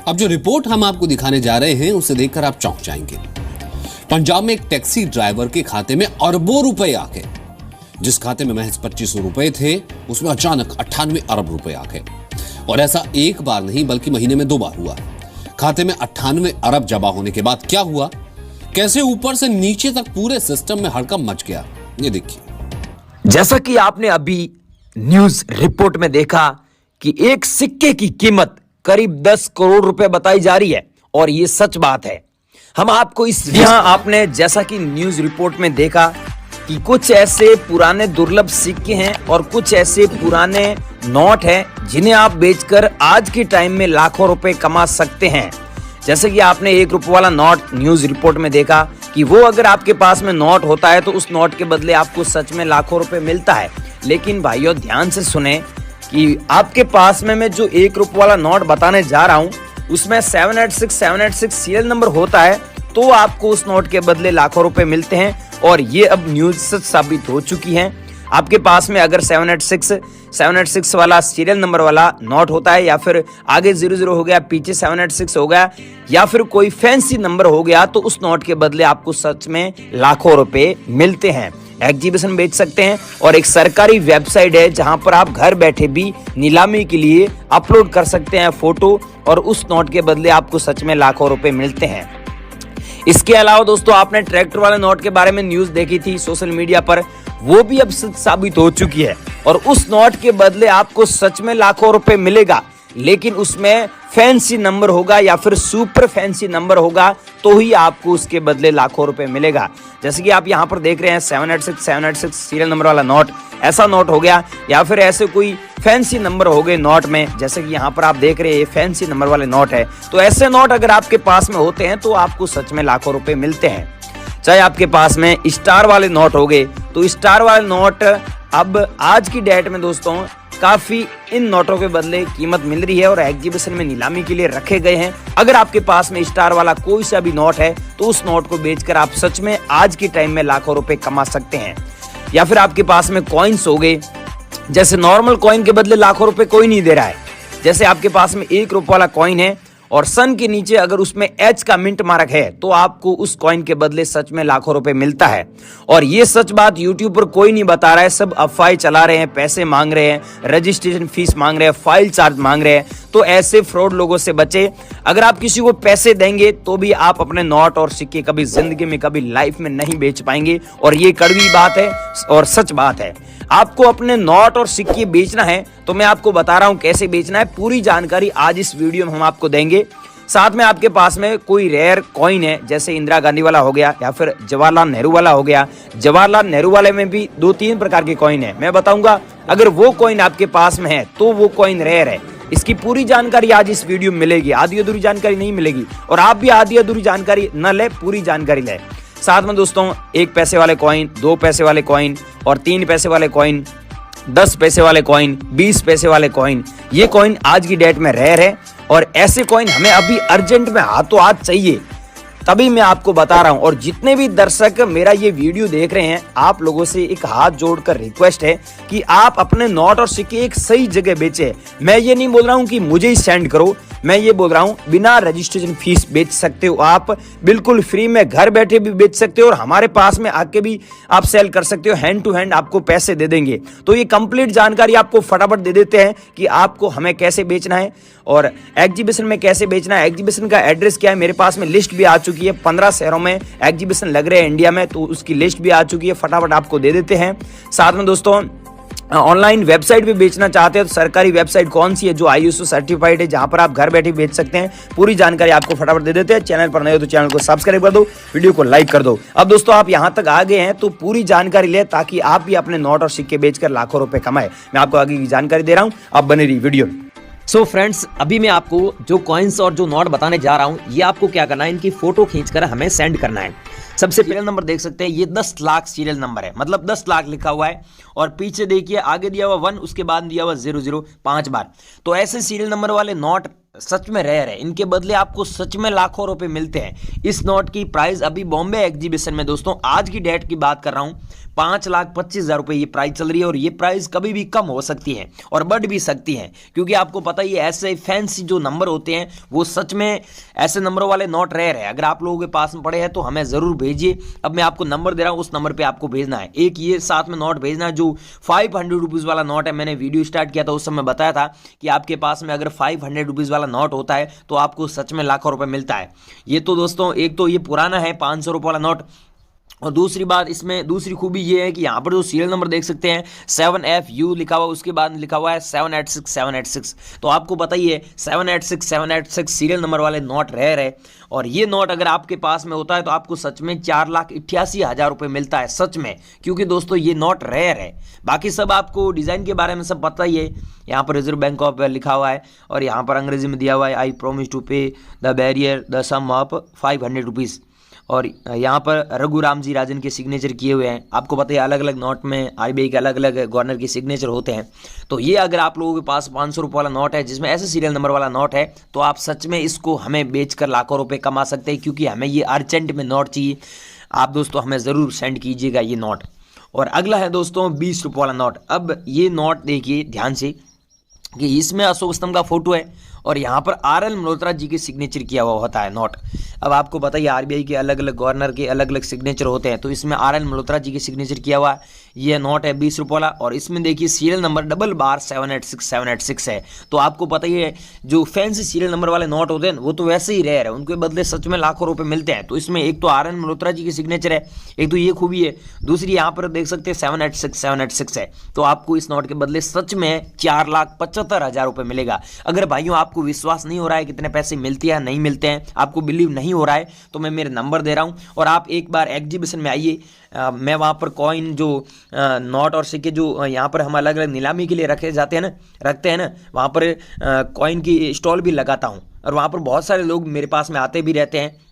अब जो रिपोर्ट हम आपको दिखाने जा रहे हैं उसे देखकर आप चौंक जाएंगे। पंजाब में एक टैक्सी ड्राइवर के खाते में अरबों रुपए आ गए। जिस खाते में महज 2500 रुपए थे उसमें अचानक 98 अरब रुपए आ गए। और ऐसा एक बार नहीं बल्कि महीने में 2 बार हुआ। खाते में 98 अरब जमा होने के बाद क्या हुआ, कैसे ऊपर से नीचे तक पूरे सिस्टम में हड़कंप मच गया, ये देखिए। जैसा कि आपने अभी न्यूज रिपोर्ट में देखा कि एक सिक्के की कीमत करीब 10 करोड़ रुपए बताई जा रही है और ये सच बात है। हम आपको यहाँ आपने जैसा कि न्यूज रिपोर्ट में देखा कि कुछ ऐसे पुराने दुर्लभ सिक्के हैं और कुछ ऐसे पुराने नोट हैं जिन्हें आप बेचकर आज के टाइम में लाखों रुपए कमा सकते हैं। जैसे कि आपने 1 रुपये वाला नोट न्यूज रिपोर्ट में देखा कि वो अगर आपके पास में नोट होता है तो उस नोट के बदले आपको सच में लाखों रुपए मिलता है। लेकिन भाइयों ध्यान से सुने कि आपके पास में मैं जो 1 रुपये वाला नोट बताने जा रहा हूँ उसमें 786 सीरियल नंबर होता है, तो आपको उस नोट के बदले लाखों रुपए मिलते हैं। और ये अब न्यूज सच साबित हो चुकी है। आपके पास में अगर 786 वाला सीरियल नंबर वाला नोट होता है या फिर आगे 00 हो गया, पीछे 786 हो गया या फिर कोई फैंसी नंबर हो गया, तो उस नोट के बदले आपको सच में लाखों रुपए मिलते हैं। एग्जीबिशन बेच सकते हैं और एक सरकारी वेबसाइट है जहां पर आप घर बैठे भी नीलामी के लिए अपलोड कर सकते हैं फोटो और उस नोट के बदले आपको सच में लाखों रुपए मिलते हैं। इसके अलावा दोस्तों आपने ट्रैक्टर वाले नोट के बारे में न्यूज देखी थी सोशल मीडिया पर, वो भी अब सच साबित हो चुकी है और उस नोट के बदले आपको सच में लाखों रुपए मिलेगा। लेकिन उसमें फैंसी नंबर होगा या फिर सुपर फैंसी नंबर होगा तो ही आपको उसके बदले लाखों रुपए मिलेगा। जैसे कि आप यहाँ पर देख रहे हैं 786 सीरियल नंबर वाला नोट, ऐसा नोट हो गया या फिर ऐसे कोई फैंसी नंबर हो गए नोट में। जैसे कि यहाँ पर आप देख रहे हैं ये फैंसी नंबर वाले नोट है, तो ऐसे नोट अगर आपके पास में होते हैं तो आपको सच में लाखों रुपए मिलते हैं। चाहे आपके पास में स्टार वाले नोट हो गए, तो स्टार वाले नोट अब आज की डेट में दोस्तों काफी इन नोटों के बदले कीमत मिल रही है और एग्जीबिशन में नीलामी के लिए रखे गए हैं। अगर आपके पास में स्टार वाला कोई सा भी नोट है तो उस नोट को बेचकर आप सच में आज के टाइम में लाखों रुपए कमा सकते हैं। या फिर आपके पास में कॉइन्स हो गए, जैसे नॉर्मल कॉइन के बदले लाखों रुपए कोई नहीं दे रहा है। जैसे आपके पास में 1 रुपये वाला कॉइन है और सन के नीचे अगर उसमें एच का मिंट मार्क है तो आपको उस कॉइन के बदले सच में लाखों रुपए मिलता है। और ये सच बात यूट्यूब पर कोई नहीं बता रहा है, सब अफवाह चला रहे हैं, पैसे मांग रहे हैं, रजिस्ट्रेशन फीस मांग रहे हैं, फाइल चार्ज मांग रहे हैं। तो ऐसे फ्रॉड लोगों से बचे। अगर आप किसी को पैसे देंगे तो भी आप अपने नोट और सिक्के कभी जिंदगी में कभी लाइफ में नहीं बेच पाएंगे और ये कड़वी बात है और सच बात है। आपको अपने नोट और सिक्के बेचना है तो मैं आपको बता रहा हूं कैसे बेचना है, पूरी जानकारी आज इस वीडियो में हम आपको देंगे। साथ में आपके पास में कोई रेयर कॉइन है जैसे इंदिरा गांधी वाला हो गया या फिर जवाहरलाल नेहरू वाला हो गया, जवाहरलाल नेहरू वाले में भी 2-3 प्रकार के कॉइन है, मैं बताऊंगा। अगर वो कॉइन आपके पास में है तो वो कॉइन रेयर है। इसकी पूरी जानकारी आज इस वीडियो में मिलेगी, आधी अधूरी जानकारी नहीं मिलेगी और आप भी आधी अधूरी जानकारी न ले, पूरी जानकारी ले। साथ में दोस्तों 1 पैसे वाले कॉइन, 2 पैसे वाले कॉइन और 3 पैसे वाले कॉइन, 10 पैसे वाले कॉइन, 20 पैसे वाले कॉइन, ये कॉइन आज की डेट में रेयर है और ऐसे कॉइन हमें अभी अर्जेंट में हाथों हाथ चाहिए, तभी मैं आपको बता रहा हूं। और जितने भी दर्शक मेरा ये वीडियो देख रहे हैं, आप लोगों से एक हाथ जोड़कर रिक्वेस्ट है कि आप अपने नोट और सिक्के एक सही जगह बेचें। मैं ये नहीं बोल रहा हूं कि मुझे ही सेंड करो, मैं ये बोल रहा हूं बिना रजिस्ट्रेशन फीस बेच सकते हो आप, बिल्कुल फ्री में घर बैठे भी बेच सकते हो और हमारे पास में आके भी आप सेल कर सकते हो, हैंड टू हैंड आपको पैसे दे देंगे। तो ये कंप्लीट जानकारी आपको फटाफट दे देते हैं कि आपको हमें कैसे बेचना है और एग्जीबिशन में कैसे बेचना है। एग्जीबिशन का एड्रेस क्या है, मेरे पास में लिस्ट भी आ चुकी है, 15 शहरों में एग्जीबिशन लग रहे हैं इंडिया में, तो उसकी लिस्ट भी आ चुकी है, फटाफट आपको दे देते हैं। साथ में दोस्तों ऑनलाइन वेबसाइट भी बेचना चाहते हैं तो सरकारी वेबसाइट कौन सी है जो ISO सर्टिफाइड है, जहां पर आप घर बैठे बेच सकते हैं, पूरी जानकारी आपको फटाफट दे देते हैं। चैनल पर नए हो तो चैनल को सब्सक्राइब कर दो, वीडियो को लाइक कर दो। अब दोस्तों आप यहां तक आ गए हैं तो पूरी जानकारी ले ताकि आप भी अपने नोट और सिक्के बेचकर लाखों रुपए कमाए। मैं आपको आगे की जानकारी दे रहा हूं, आप बने रहिए वीडियो में। सो फ्रेंड्स, अभी मैं आपको जो कॉइन्स और जो नोट बताने जा रहा हूं, ये आपको क्या करना है, इनकी फोटो खींचकर हमें सेंड करना है। सबसे पहले नंबर देख सकते हैं, ये 10 लाख सीरियल नंबर है, मतलब 10 लाख लिखा हुआ है और पीछे देखिए आगे दिया हुआ 1, उसके बाद दिया हुआ 00 5 बार। तो ऐसे सीरियल नंबर वाले नोट सच में रेयर है, इनके बदले आपको सच में लाखों रुपए मिलते हैं। इस नोट की प्राइस अभी बॉम्बे एग्जीबिशन में दोस्तों आज की डेट की बात कर रहा हूं 5,25,000 रुपये ये प्राइस चल रही है, और ये प्राइस कभी भी कम हो सकती है और बढ़ भी सकती है, क्योंकि आपको पता ही है ऐसे फैंसी जो नंबर होते हैं वो सच में ऐसे नंबरों वाले नोट रेयर है। अगर आप लोगों के पास में पड़े हैं तो हमें ज़रूर भेजिए। अब मैं आपको नंबर दे रहा हूँ, उस नंबर पर आपको भेजना है। एक ये साथ में नोट भेजना है जो 500 रुपीज़ वाला नोट है। मैंने वीडियो स्टार्ट किया था उस समय बताया था कि आपके पास में अगर 500 रुपीज़ वाला नोट होता है तो आपको सच में लाखों रुपए मिलता है। ये तो दोस्तों एक तो ये पुराना है 500 रुपये वाला नोट, और दूसरी बात इसमें दूसरी खूबी ये है कि यहाँ पर जो सीरियल नंबर देख सकते हैं 7FU लिखा हुआ, उसके बाद लिखा हुआ है 786 तो आपको पता ही है 786 सीरियल नंबर वाले नोट रेयर है। और ये नोट अगर आपके पास में होता है तो आपको सच में 4,88,000 रुपये मिलता है सच में, क्योंकि दोस्तों ये नोट रेयर है। बाकी सब आपको डिज़ाइन के बारे में सब पता ही है। यहाँ पर रिजर्व बैंक ऑफ लिखा हुआ है और यहाँ पर अंग्रेजी में दिया हुआ है I promise to pay the bearer the sum of 500 rupees, और यहाँ पर रघुराम जी राजन के सिग्नेचर किए हुए हैं। आपको पता है अलग अलग नोट में RBI के अलग अलग गवर्नर के सिग्नेचर होते हैं। तो ये अगर आप लोगों के पास 500 रुपये वाला नोट है जिसमें ऐसे सीरियल नंबर वाला नोट है तो आप सच में इसको हमें बेचकर लाखों रुपए कमा सकते हैं, क्योंकि हमें ये अर्जेंट में नोट चाहिए। आप दोस्तों हमें ज़रूर सेंड कीजिएगा ये नोट। और अगला है दोस्तों 20 रुपये वाला नोट। अब ये नोट देखिए ध्यान से कि इसमें अशोक स्तंभ का फोटो है और यहाँ पर RL मल्होत्रा जी के सिग्नेचर किया हुआ होता है नोट। अब आपको पता ही RBI के अलग अलग गवर्नर के अलग अलग सिग्नेचर होते हैं, तो इसमें RL मल्होत्रा जी के सिग्नेचर किया हुआ ये नोट है 20 रुपये वाला। और इसमें देखिए सीरियल नंबर 786 है। तो आपको पता ही है जो फैंसी सीरियल नंबर वाले नोट होते हैं वो तो वैसे ही रेयर है, उनके बदले सच में लाखों रुपए मिलते हैं। तो इसमें एक तो RL मल्होत्रा जी की सिग्नेचर है, एक तो ये खूबी है, दूसरी यहाँ पर देख सकते हैं 786 है। तो आपको इस नोट के बदले सच में 4,75,000 रुपये मिलेगा। अगर भाइयों आपको विश्वास नहीं हो रहा है कितने पैसे मिलते हैं नहीं मिलते हैं, आपको बिलीव नहीं हो रहा है, तो मैं मेरे नंबर दे रहा हूँ और आप एक बार एग्जीबिशन में आइए। मैं वहाँ पर कॉइन जो नोट और सिक्के जो यहाँ पर हम अलग अलग नीलामी के लिए रखते हैं ना वहाँ पर कॉइन की स्टॉल भी लगाता हूँ, और वहाँ पर बहुत सारे लोग मेरे पास में आते भी रहते हैं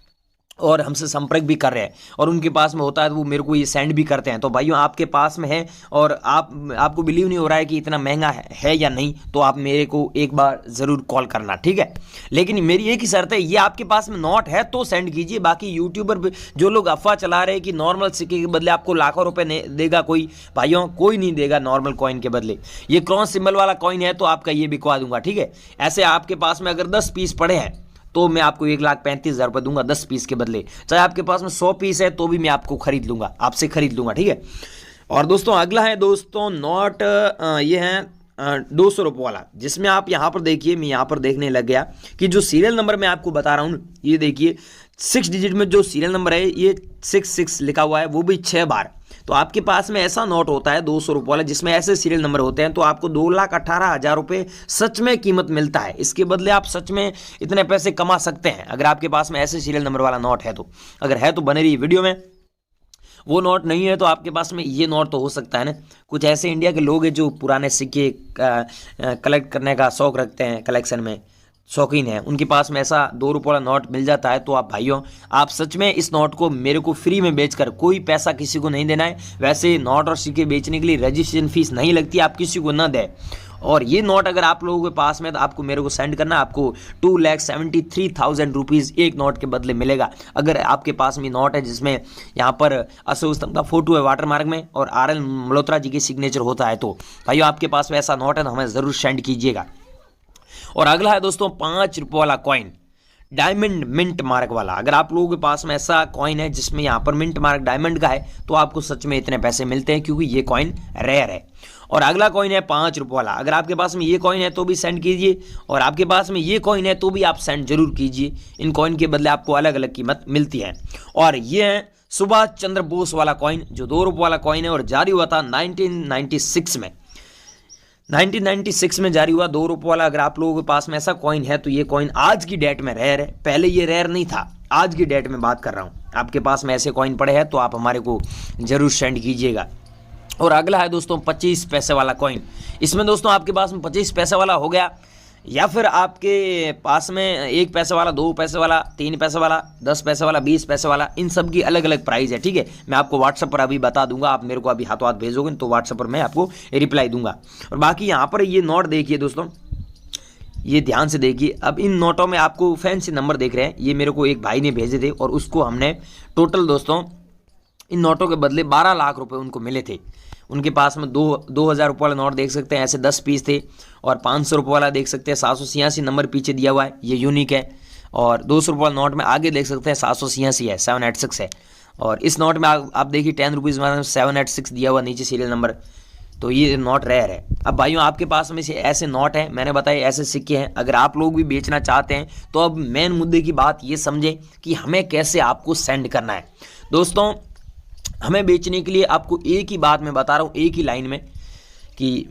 और हमसे संपर्क भी कर रहे हैं, और उनके पास में होता है तो वो मेरे को ये सेंड भी करते हैं। तो भाइयों आपके पास में है और आपको बिलीव नहीं हो रहा है कि इतना महंगा है या नहीं, तो आप मेरे को एक बार ज़रूर कॉल करना, ठीक है। लेकिन मेरी एक ही शर्त है, ये आपके पास में नोट है तो सेंड कीजिए। बाकी यूट्यूबर जो लोग अफवाह चला रहे हैं कि नॉर्मल सिक्के के बदले आपको लाखों रुपये देगा कोई, भाइयों कोई नहीं देगा नॉर्मल कॉइन के बदले। ये क्रॉस सिंबल वाला कॉइन है तो आपका ये बिकवा दूंगा, ठीक है। ऐसे आपके पास में अगर 10 पीस पड़े हैं तो मैं आपको 1,35,000 रुपये दूंगा 10 पीस के बदले। चाहे आपके पास में 100 पीस है तो भी मैं आपको खरीद लूंगा, आपसे खरीद लूंगा, ठीक है। और दोस्तों अगला है दोस्तों नोट, ये है 200 रुपये वाला, जिसमें आप यहाँ पर देखिए, मैं यहाँ पर देखने लग गया कि जो सीरियल नंबर मैं आपको बता रहा हूँ, ये देखिए 6 डिजिट में जो सीरियल नंबर है ये 66 लिखा हुआ है, वो भी 6 बार। तो आपके पास में ऐसा नोट होता है 200 रुपये वाला जिसमें ऐसे सीरियल नंबर होते हैं, तो आपको 2,18,000 रुपये सच में कीमत मिलता है। इसके बदले आप सच में इतने पैसे कमा सकते हैं अगर आपके पास में ऐसे सीरियल नंबर वाला नोट है तो। अगर है तो बने रही वीडियो में, वो नोट नहीं है तो आपके पास में ये नोट तो हो सकता है ना। कुछ ऐसे इंडिया के लोग हैं जो पुराने सिक्के कलेक्ट करने का शौक रखते हैं, कलेक्शन में शौकीन है, उनके पास में ऐसा 2 रुपये वाला नोट मिल जाता है। तो आप भाइयों आप सच में इस नोट को मेरे को फ्री में बेचकर, कोई पैसा किसी को नहीं देना है। वैसे नोट और सिक्के बेचने के लिए रजिस्ट्रेशन फीस नहीं लगती, आप किसी को ना दें। और ये नोट अगर आप लोगों के पास में तो आपको मेरे को सेंड करना, आपको 2,73,000 रुपीज़ एक नोट के बदले मिलेगा। अगर आपके पास में नोट है जिसमें यहाँ पर अशोक स्तंभ का फोटो है वाटरमार्क में और RL मल्होत्रा जी के सिग्नेचर होता है, तो भाइयों आपके पास में ऐसा नोट है तो हमें ज़रूर सेंड कीजिएगा। और अगला है दोस्तों 5 रुपये वाला कॉइन, डायमंड मिंट मार्क वाला। अगर आप लोगों के पास में ऐसा कॉइन है जिसमें यहाँ पर मिंट मार्क डायमंड का है तो आपको सच में इतने पैसे मिलते हैं, क्योंकि ये कॉइन रेयर है। और अगला कॉइन है 5 रुपये वाला। अगर आपके पास में ये कॉइन है तो भी सेंड कीजिए, और आपके पास में ये कॉइन है तो भी आप सेंड जरूर कीजिए। इन कॉइन के बदले आपको अलग अलग कीमत मिलती है। और ये है सुभाष चंद्र बोस वाला कॉइन, जो 2 रुपये वाला कॉइन है और जारी हुआ था 1996 में। 1996 में जारी हुआ 2 रुपये वाला। अगर आप लोगों के पास में ऐसा कॉइन है तो ये कॉइन आज की डेट में रेयर है, पहले ये रेयर नहीं था, आज की डेट में बात कर रहा हूँ। आपके पास में ऐसे कॉइन पड़े हैं तो आप हमारे को जरूर सेंड कीजिएगा। और अगला है दोस्तों 25 पैसे वाला कॉइन। इसमें दोस्तों आपके पास में 25 पैसे वाला हो गया, या फिर आपके पास में 1 पैसे वाला, 2 पैसे वाला, 3 पैसे वाला, 10 पैसे वाला, 20 पैसे वाला, इन सब की अलग अलग प्राइस है, ठीक है। मैं आपको व्हाट्सएप पर अभी बता दूंगा, आप मेरे को अभी हाथों हाथ भेजोगे तो व्हाट्सएप पर मैं आपको रिप्लाई दूंगा। और बाकी यहाँ पर ये नोट देखिए दोस्तों, ये ध्यान से देखिए। अब इन नोटों में आपको फैंसी नंबर देख रहे हैं, ये मेरे को एक भाई ने भेजे थे और उसको हमने टोटल दोस्तों इन नोटों के बदले 12 लाख रुपए उनको मिले थे। उनके पास में 2000 रुपये वाला नोट देख सकते हैं, ऐसे 10 पीस थे। और 500 रुपये वाला देख सकते हैं 786 नंबर पीछे दिया हुआ है, ये यूनिक है। और 200 रुपये वाला नोट में आगे देख सकते हैं 786 है, 786 है। और इस नोट में आप देखिए 10 रुपीज़ में 786 दिया हुआ नीचे सीरियल नंबर, तो ये नोट रेयर है। अब भाइयों आपके पास में से ऐसे नोट हैं, मैंने बताया ऐसे सिक्के हैं, अगर आप लोग भी बेचना चाहते हैं तो अब मेन मुद्दे की बात ये समझें कि हमें कैसे आपको सेंड करना है। दोस्तों हमें बेचने के लिए आपको एक ही बात मैं बता रहा हूँ, एक ही लाइन में, कि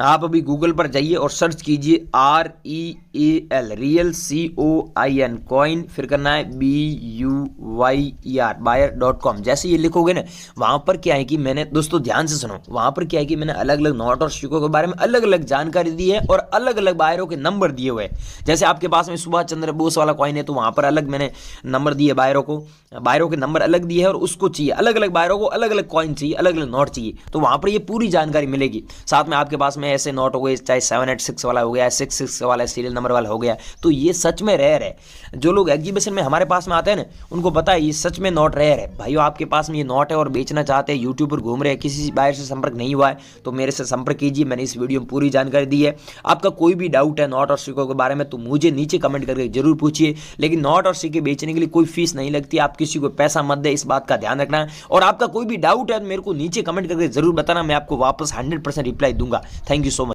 आप अभी गूगल पर जाइए और सर्च कीजिए REAL रियल COIN कॉइन, फिर करना है BUYER buyer.com। जैसे ये लिखोगे ना, वहाँ पर क्या है कि मैंने, दोस्तों ध्यान से सुनो, वहाँ पर क्या है कि मैंने अलग अलग नोट और सिक्कों के बारे में अलग अलग जानकारी दी है और अलग अलग बायरों के नंबर दिए हुए हैं। जैसे आपके पास में सुभाष चंद्र बोस वाला कॉइन है तो वहाँ पर अलग मैंने नंबर दिए बायरों को, बायरों के नंबर अलग दिए है, और उसको चाहिए अलग अलग बायरों को अलग अलग कॉइन चाहिए, अलग अलग नोट चाहिए, तो वहाँ पर ये पूरी जानकारी मिलेगी। साथ में आपके पास में ऐसे नोट हो गए, चाहे 786 वाला हो गया, 66 वाला सीरियल नंबर वाला हो गया, तो ये सच में रेयर है। जो लोग एग्जीबिशन में हमारे पास में आते हैं ना, उनको पता है ये सच में नोट रेयर है। भाइयों आपके पास में ये नोट है और बेचना चाहते हैं, यूट्यूब पर घूम रहे हैं, किसी बायर से संपर्क नहीं हुआ है तो मेरे से संपर्क कीजिए। मैंने इस वीडियो में पूरी जानकारी दी है। आपका कोई भी डाउट है नोट और सिक्कों के बारे में तो मुझे नीचे कमेंट करके जरूर पूछिए। लेकिन नोट और सिक्के बेचने के लिए कोई फीस नहीं लगती, आप किसी को पैसा मत दे, इस बात का ध्यान रखना है। और आपका कोई भी डाउट है तो मेरे को नीचे कमेंट करके जरूर बताना, मैं आपको वापस 100% रिप्लाई दूंगा। Thank you so much.